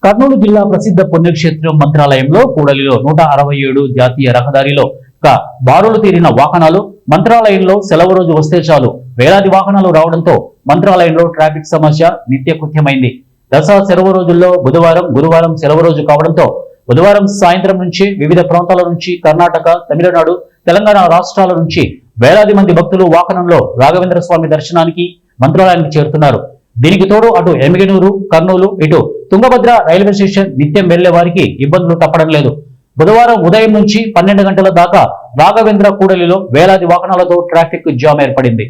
కర్నూలు జిల్లా ప్రసిద్ధ పుణ్యక్షేత్రం మంత్రాలయంలో కూడలిలో 167 జాతీయ రహదారిలో బారులు తీరిన వాహనాలు. మంత్రాలయంలో సెలవు రోజు వస్తే చాలు వేలాది వాహనాలు రావడంతో మంత్రాలయంలో ట్రాఫిక్ సమస్య నిత్యకృత్యమైంది. దసరా సెలవు రోజుల్లో బుధవారం, గురువారం సెలవు రోజు కావడంతో బుధవారం సాయంత్రం నుంచి వివిధ ప్రాంతాల నుంచి కర్ణాటక, తమిళనాడు, తెలంగాణ రాష్ట్రాల నుంచి వేలాది మంది భక్తులు వాహనంలో రాఘవేంద్ర స్వామి దర్శనానికి మంత్రాలయానికి చేరుతున్నారు. దీనికి తోడు అటు ఎమ్మిగనూరు, కర్నూలు, ఇటు తుంగభద్ర రైల్వే స్టేషన్ నిత్యం వెళ్లే వారికి ఇబ్బందులు తప్పడం లేదు. బుధవారం ఉదయం నుంచి 12 గంటల దాకా రాఘవేంద్ర కూడలిలో వేలాది వాహనాలతో ట్రాఫిక్ జామ్ ఏర్పడింది.